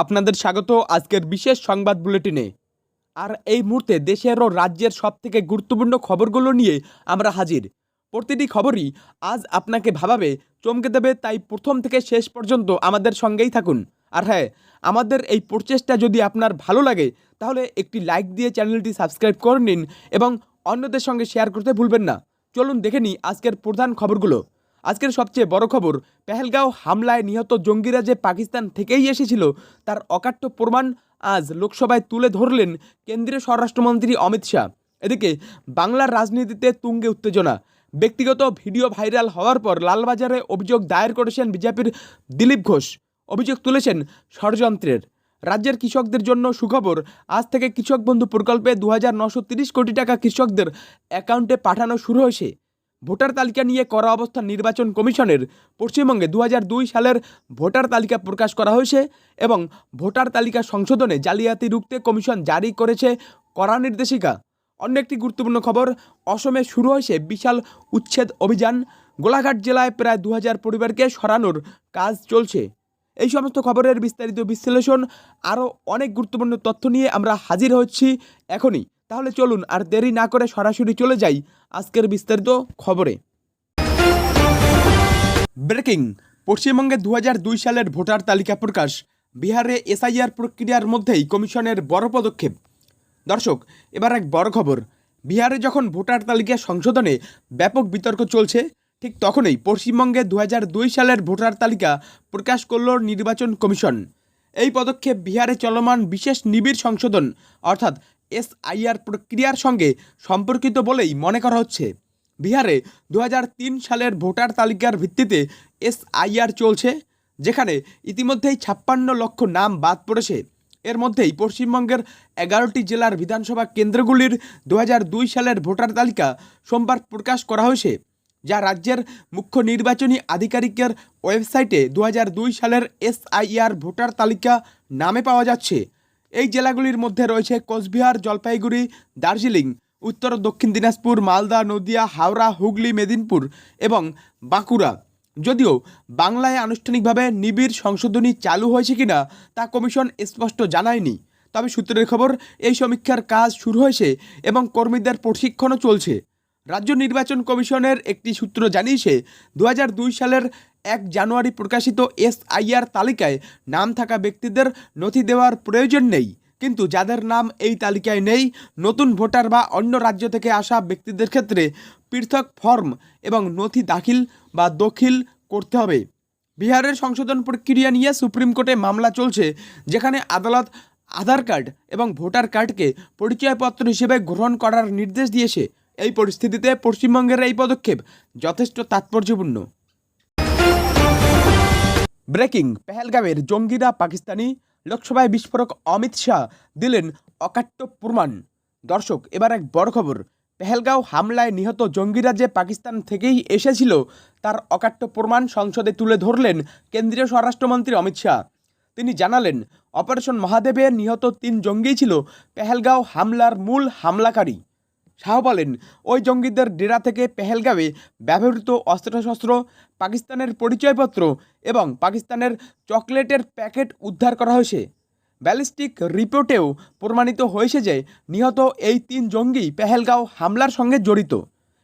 আপনাদের স্বাগত আজকের বিশেষ সংবাদ বুলেটিনে। আর এই মুহূর্তে দেশের ও রাজ্যের সবথেকে গুরুত্বপূর্ণ খবরগুলো নিয়ে আমরা হাজির। প্রতিটি খবরই আজ আপনাকে ভাবাবে, চমকে দেবে, তাই প্রথম থেকে শেষ পর্যন্ত আমাদের সঙ্গেই থাকুন। আর হ্যাঁ, আমাদের এই প্রচেষ্টা যদি আপনার ভালো লাগে তাহলে একটি লাইক দিয়ে চ্যানেলটি সাবস্ক্রাইব করে নিন এবং অন্যদের সঙ্গে শেয়ার করতে ভুলবেন না। চলুন দেখে নিই আজকের প্রধান খবরগুলো। আজকের সবচেয়ে বড় খবর, পেহেলগাঁও হামলায় নিহত জঙ্গিরা যে পাকিস্তান থেকেই এসেছিল তার অকাট্য প্রমাণ আজ লোকসভায় তুলে ধরলেন কেন্দ্রীয় স্বরাষ্ট্রমন্ত্রী অমিত শাহ। এদিকে বাংলার রাজনীতিতে তুঙ্গে উত্তেজনা। ব্যক্তিগত ভিডিও ভাইরাল হওয়ার পর লালবাজারে অভিযোগ দায়ের করেছেন বিজেপির দিলীপ ঘোষ। অভিযোগ তুলেছেন ষড়যন্ত্রের। রাজ্যের কৃষকদের জন্য সুখবর, আজ থেকে কৃষক বন্ধু প্রকল্পে 2930 কোটি টাকা কৃষকদের অ্যাকাউন্টে পাঠানো শুরু হয়েছে। ভোটার তালিকা নিয়ে করা অবস্থান নির্বাচন কমিশনের। পশ্চিমবঙ্গে 2002 সালের ভোটার তালিকা প্রকাশ করা হয়েছে এবং ভোটার তালিকা সংশোধনে জালিয়াতি রুখতে কমিশন জারি করেছে কড়া নির্দেশিকা। অন্য একটি গুরুত্বপূর্ণ খবর, অসমে শুরু হয়েছে বিশাল উচ্ছেদ অভিযান। গোলাঘাট জেলায় প্রায় 2000 পরিবারকে সরানোর কাজ চলছে। এই সমস্ত খবরের বিস্তারিত বিশ্লেষণ আরও অনেক গুরুত্বপূর্ণ তথ্য নিয়ে আমরা হাজির হচ্ছি এখনই। তাহলে চলুন আর দেরি না করে সরাসরি চলে যাই আজকের বিস্তারিত খবরে। ব্রেকিং, পশ্চিমবঙ্গে 2002 সালের ভোটার তালিকা প্রকাশ। বিহারে এসআইআর প্রক্রিয়ার মধ্যেই কমিশনের বড় পদক্ষেপ। দর্শক, এবার এক বড় খবর। বিহারে যখন ভোটার তালিকা সংশোধনে ব্যাপক বিতর্ক চলছে, ঠিক তখনই পশ্চিমবঙ্গে 2002 সালের ভোটার তালিকা প্রকাশ করল নির্বাচন কমিশন। এই পদক্ষেপ বিহারে চলমান বিশেষ নিবিড় সংশোধন অর্থাৎ এসআইআর প্রক্রিয়ার সঙ্গে সম্পর্কিত বলেই মনে করা হচ্ছে। বিহারে 2003 সালের ভোটার তালিকার ভিত্তিতে এসআইআর চলছে, যেখানে ইতিমধ্যেই 56 লক্ষ নাম বাদ পড়েছে। এর মধ্যেই পশ্চিমবঙ্গের 11টি জেলার বিধানসভা কেন্দ্রগুলির 2002 সালের ভোটার তালিকা সোমবার প্রকাশ করা হয়েছে, যা রাজ্যের মুখ্য নির্বাচনী আধিকারিকের ওয়েবসাইটে 2002 সালের এসআইআর ভোটার তালিকা নামে পাওয়া যাচ্ছে। এই জেলাগুলির মধ্যে রয়েছে কোচবিহার, জলপাইগুড়ি, দার্জিলিং, উত্তর ও দক্ষিণ দিনাজপুর, মালদা, নদিয়া, হাওড়া, হুগলি, মেদিনীপুর এবং বাঁকুড়া। যদিও বাংলায় আনুষ্ঠানিকভাবে নিবিড় সংশোধনী চালু হয়েছে কিনা তা কমিশন স্পষ্ট জানায়নি, তবে সূত্রের খবর এই সমীক্ষার কাজ শুরু হয়েছে এবং কর্মীদের প্রশিক্ষণও চলছে। রাজ্য নির্বাচন কমিশনের একটি সূত্র জানিয়েছে, 2002 সালের 1 জানুয়ারি প্রকাশিত এসআইআর তালিকায় নাম থাকা ব্যক্তিদের নথি দেওয়ার প্রয়োজন নেই, কিন্তু যাদের নাম এই তালিকায় নেই, নতুন ভোটার বা অন্য রাজ্য থেকে আসা ব্যক্তিদের ক্ষেত্রে পৃথক ফর্ম এবং নথি দাখিল বা দখিল করতে হবে। বিহারের সংশোধন প্রক্রিয়া নিয়ে সুপ্রিম কোর্টে মামলা চলছে, যেখানে আদালত আধার কার্ড এবং ভোটার কার্ডকে পরিচয়পত্র হিসেবে গ্রহণ করার নির্দেশ দিয়েছে। এই পরিস্থিতিতে পশ্চিমবঙ্গের এই পদক্ষেপ যথেষ্ট তাৎপর্যপূর্ণ। ব্রেকিং, পেহেলগাঁওয়ের জঙ্গিরা পাকিস্তানি, লোকসভায় বিস্ফোরক অমিত শাহ দিলেন অকাট্য প্রমাণ। দর্শক, এবার এক বড় খবর। পেহেলগাঁও হামলায় নিহত জঙ্গিরা যে পাকিস্তান থেকেই এসেছিল তার অকাট্য প্রমাণ সংসদে তুলে ধরলেন কেন্দ্রীয় স্বরাষ্ট্রমন্ত্রী অমিত শাহ। তিনি জানালেন, অপারেশন মহাদেবে নিহত 3 জঙ্গিই ছিল পেহেলগাঁও হামলার মূল হামলাকারী। শাহ বলেন, ওই জঙ্গিদের ডেরা থেকে পেহেলগাঁওয়ে ব্যবহৃত অস্ত্রশস্ত্র, পাকিস্তানের পরিচয়পত্র এবং পাকিস্তানের চকলেটের প্যাকেট উদ্ধার করা হয়েছে। ব্যালিস্টিক রিপোর্টেও প্রমাণিত হয়েছে যে নিহত এই 3 জঙ্গি পেহেলগাঁও হামলার সঙ্গে জড়িত।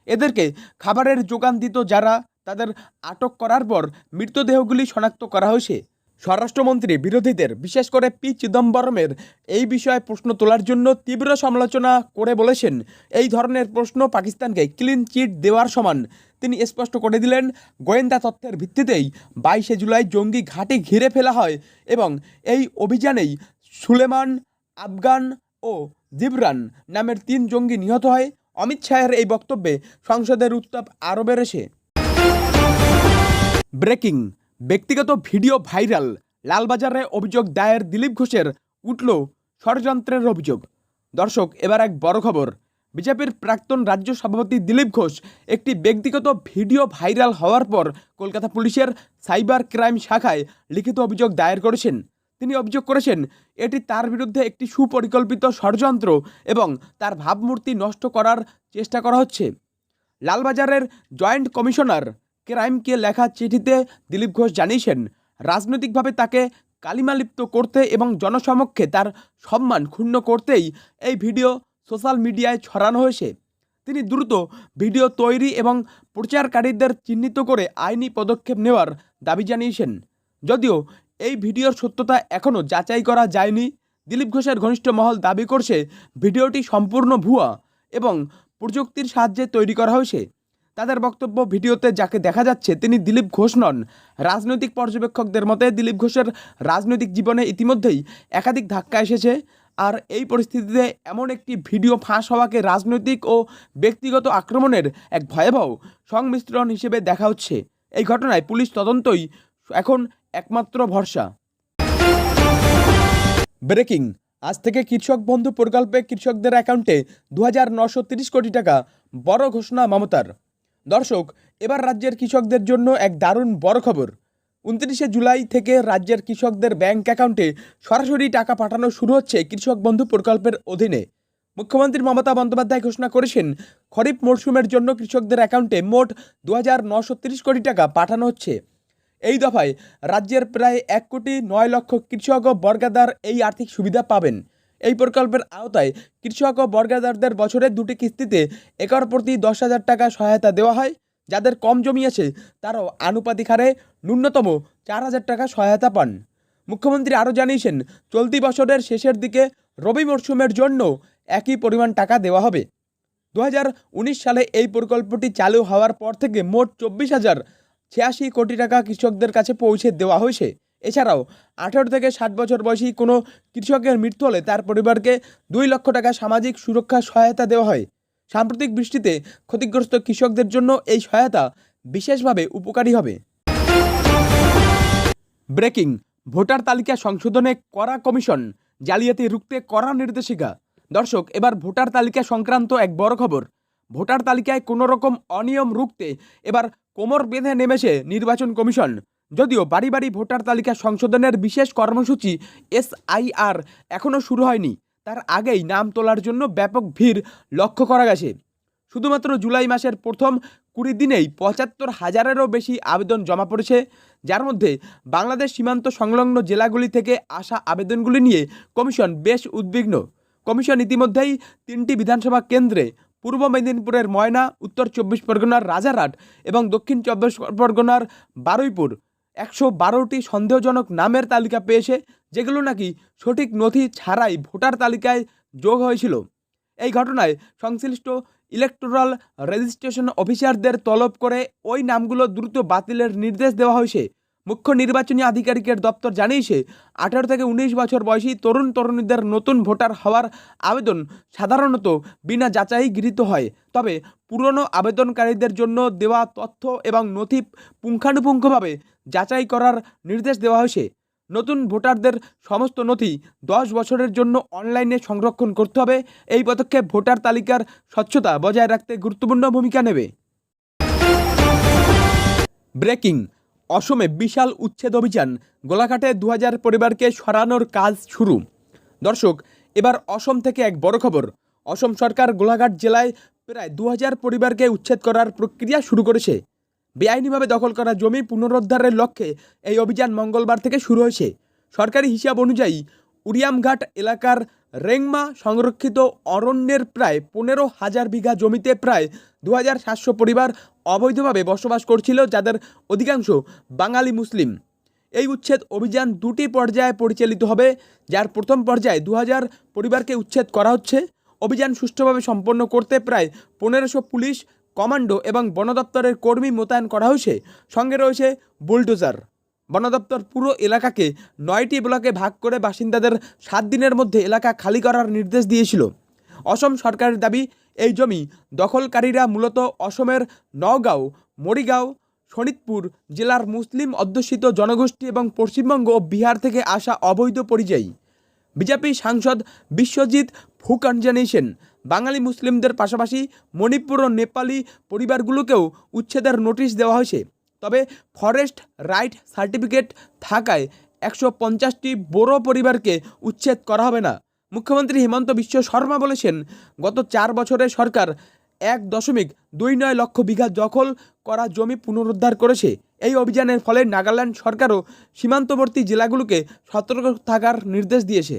এদেরকে খাবারের যোগান দিত যারা, তাদের আটক করার পর মৃতদেহগুলি শনাক্ত করা হয়েছে। স্বরাষ্ট্রমন্ত্রী বিরোধীদের, বিশেষ করে পি চিদম্বরমের এই বিষয়ে প্রশ্ন তোলার জন্য তীব্র সমালোচনা করে বলেছেন, এই ধরনের প্রশ্ন পাকিস্তানকে ক্লিন চিট দেওয়ার সমান। তিনি স্পষ্ট করে দিলেন, গোয়েন্দা তথ্যের ভিত্তিতেই 22 জুলাই জঙ্গি ঘাঁটি ঘিরে ফেলা হয় এবং এই অভিযানেই সুলেমান, আফগান ও জিবরান নামের 3 জঙ্গি নিহত হয়। অমিত শাহের এই বক্তব্যে সংসদের উত্তাপ আরও বেড়েছে। ব্রেকিং, ব্যক্তিগত ভিডিও ভাইরাল, লালবাজারে অভিযোগ দায়ের দিলীপ ঘোষের, উঠল ষড়যন্ত্রের অভিযোগ। দর্শক, এবার এক বড় খবর। বিজেপির প্রাক্তন রাজ্য সভাপতি দিলীপ ঘোষ একটি ব্যক্তিগত ভিডিও ভাইরাল হওয়ার পর কলকাতা পুলিশের সাইবার ক্রাইম শাখায় লিখিত অভিযোগ দায়ের করেছেন। তিনি অভিযোগ করেছেন, এটি তার বিরুদ্ধে একটি সুপরিকল্পিত ষড়যন্ত্র এবং তার ভাবমূর্তি নষ্ট করার চেষ্টা করা হচ্ছে। লালবাজারের জয়েন্ট কমিশনার ক্রাইমকে লেখা চিঠিতে দিলীপ ঘোষ জানিয়েছেন, রাজনৈতিকভাবে তাকে কালিমালিপ্ত করতে এবং জনসমক্ষে তার সম্মান ক্ষুণ্ণ করতেই এই ভিডিও সোশ্যাল মিডিয়ায় ছড়ানো হয়েছে। তিনি দ্রুত ভিডিও তৈরি এবং প্রচারকারীদের চিহ্নিত করে আইনি পদক্ষেপ নেওয়ার দাবি জানিয়েছেন। যদিও এই ভিডিওর সত্যতা এখনও যাচাই করা যায়নি, দিলীপ ঘোষের ঘনিষ্ঠ মহল দাবি করছে ভিডিওটি সম্পূর্ণ ভুয়া এবং প্রযুক্তির সাহায্যে তৈরি করা হয়েছে। তাদের বক্তব্য, ভিডিওতে যাকে দেখা যাচ্ছে তিনি দিলীপ ঘোষ নন। রাজনৈতিক পর্যবেক্ষকদের মতে দিলীপ ঘোষের রাজনৈতিক জীবনে ইতিমধ্যেই একাধিক ধাক্কা এসেছে, আর এই পরিস্থিতিতে এমন একটি ভিডিও ফাঁস হওয়াকে রাজনৈতিক ও ব্যক্তিগত আক্রমণের এক ভয়াবহ সংমিশ্রণ হিসেবে দেখা হচ্ছে। এই ঘটনায় পুলিশ তদন্তই এখন একমাত্র ভরসা। ব্রেকিং, আজ থেকে কৃষক বন্ধু প্রকল্পে কৃষকদের অ্যাকাউন্টে 2930 কোটি টাকা, বড় ঘোষণা মমতার। দর্শক, এবার রাজ্যের কৃষকদের জন্য এক দারুণ বড় খবর। 29শে জুলাই থেকে রাজ্যের কৃষকদের ব্যাংক অ্যাকাউন্টে সরাসরি টাকা পাঠানো শুরু হচ্ছে কৃষক বন্ধু প্রকল্পের অধীনে। মুখ্যমন্ত্রী মমতা বন্দ্যোপাধ্যায় ঘোষণা করেছেন, খরিফ মরশুমের জন্য কৃষকদের অ্যাকাউন্টে মোট 2930 কোটি টাকা পাঠানো হচ্ছে। এই দফায় রাজ্যের প্রায় 1,09,00,000 কৃষক ও বর্গাদার এই আর্থিক সুবিধা পাবেন। এই প্রকল্পের আওতায় কৃষক ও বর্গাদারদের বছরে 2টি কিস্তিতে একর প্রতি 10,000 টাকা সহায়তা দেওয়া হয়। যাদের কম জমি আছে তারাও আনুপাতিক হারে ন্যূনতম 4,000 টাকা সহায়তা পান। মুখ্যমন্ত্রী আরও জানিয়েছেন, চলতি বছরের শেষের দিকে রবি মরশুমের জন্য একই পরিমাণ টাকা দেওয়া হবে। 2019 সালে এই প্রকল্পটি চালু হওয়ার পর থেকে মোট 24,086 কোটি টাকা কৃষকদের কাছে পৌঁছে দেওয়া হয়েছে। এছাড়াও 18 থেকে 60 বছর বয়সী কোনো কৃষকের মৃত্যু হলে তার পরিবারকে 2 লক্ষ টাকা সামাজিক সুরক্ষা সহায়তা দেওয়া হয়। সাম্প্রতিক বৃষ্টিতে ক্ষতিগ্রস্ত কৃষকদের জন্য এই সহায়তা বিশেষভাবে উপকারী হবে। ব্রেকিং, ভোটার তালিকা সংশোধনে কড়া কমিশন, জালিয়াতি রুখতে কড়া নির্দেশিকা। দর্শক, এবার ভোটার তালিকা সংক্রান্ত এক বড় খবর। ভোটার তালিকায় কোনো রকম অনিয়ম রুখতে এবার কোমর বেঁধে নেমেছে নির্বাচন কমিশন। যদিও বাড়ি বাড়ি ভোটার তালিকা সংশোধনের বিশেষ কর্মসূচি SIR এখনও শুরু হয়নি, তার আগেই নাম তোলার জন্য ব্যাপক ভিড় লক্ষ্য করা গেছে। শুধুমাত্র জুলাই মাসের প্রথম 20 দিনেই 75,000-এরও বেশি আবেদন জমা পড়েছে, যার মধ্যে বাংলাদেশ সীমান্ত সংলগ্ন জেলাগুলি থেকে আসা আবেদনগুলি নিয়ে কমিশন বেশ উদ্বিগ্ন। কমিশন ইতিমধ্যেই 3টি বিধানসভা কেন্দ্রে, পূর্ব মেদিনীপুরের ময়না, উত্তর 24 পরগনার রাজারহাট এবং দক্ষিণ 24 পরগনার বারুইপুর 112টি সন্দেহজনক নামের তালিকা পেয়েছে, যেগুলো নাকি সঠিক নথি ছাড়াই ভোটার তালিকায় যোগ হয়েছিল। এই ঘটনায় সংশ্লিষ্ট ইলেকটোরাল রেজিস্ট্রেশন অফিসারদের তলব করে ওই নামগুলো দ্রুত বাতিলের নির্দেশ দেওয়া হয়েছে। মুখ্য নির্বাচনী আধিকারিকের দপ্তর জানিয়েছে, 18 থেকে 19 বছর বয়সী তরুণ তরুণীদের নতুন ভোটার হওয়ার আবেদন সাধারণত বিনা যাচাই গৃহীত হয়। তবে পুরনো আবেদনকারীদের জন্য দেওয়া তথ্য এবং নথি পুঙ্খানুপুঙ্খভাবে যাচাই করার নির্দেশ দেওয়া হয়েছে। নতুন ভোটারদের সমস্ত নথি 10 বছরের জন্য অনলাইনে সংরক্ষণ করতে হবে। এই পদক্ষেপ ভোটার তালিকার স্বচ্ছতা বজায় রাখতে গুরুত্বপূর্ণ ভূমিকা নেবে। ব্রেকিং, অসমে বিশাল উচ্ছেদ অভিযান, গোলাঘাটে 2000 পরিবারকে সরানোর কাজ শুরু। দর্শক, এবার অসম থেকে এক বড় খবর। অসম সরকার গোলাঘাট জেলায় প্রায় 2000 পরিবারকে উচ্ছেদ করার প্রক্রিয়া শুরু করেছে। বেআইনিভাবে দখল করা জমি পুনরুদ্ধারের লক্ষ্যে এই অভিযান মঙ্গলবার থেকে শুরু হয়েছে। সরকারি হিসাব অনুযায়ী উরিয়ামঘাট এলাকার রেংমা সংরক্ষিত অরণ্যের প্রায় 15,000 বিঘা জমিতে প্রায় 2700 পরিবার অবৈধভাবে বসবাস করছিল, যাদের অধিকাংশ বাঙালি মুসলিম। এই উচ্ছেদ অভিযান 2টি পর্যায়ে পরিচালিত হবে, যার প্রথম পর্যায়ে 2000 পরিবারকে উচ্ছেদ করা হচ্ছে। অভিযান সুষ্ঠুভাবে সম্পন্ন করতে প্রায় 1500 পুলিশ, কমান্ডো এবং বন দপ্তরের কর্মী মোতায়েন করা হয়েছে। সঙ্গে রয়েছে বুলডোজার। বন দপ্তর পুরো এলাকাকে 9টি ব্লকে ভাগ করে বাসিন্দাদের 7 দিনের মধ্যে এলাকা খালি করার নির্দেশ দিয়েছিল। অসম সরকারের দাবি, এই জমি দখলকারীরা মূলত অসমের নওগাঁও, মরিগাঁও, শোনিতপুর জেলার মুসলিম অধ্যুষিত জনগোষ্ঠী এবং পশ্চিমবঙ্গ ও বিহার থেকে আসা অবৈধ পরিযায়ী। বিজেপি সাংসদ বিশ্বজিৎ ফুকন জানিয়েছেন, বাঙালি মুসলিমদের পাশাপাশি মণিপুর ও নেপালি পরিবারগুলোকেও উচ্ছেদের নোটিশ দেওয়া হয়েছে। তবে ফরেস্ট রাইট সার্টিফিকেট থাকায় 150টি বোরো পরিবারকে উচ্ছেদ করা হবে না। মুখ্যমন্ত্রী হিমন্ত বিশ্ব শর্মা বলেছেন, গত 4 বছরে সরকার 1.29 লক্ষ বিঘা দখল করা জমি পুনরুদ্ধার করেছে। এই অভিযানের ফলে নাগাল্যান্ড সরকারও সীমান্তবর্তী জেলাগুলোকে সতর্ক থাকার নির্দেশ দিয়েছে।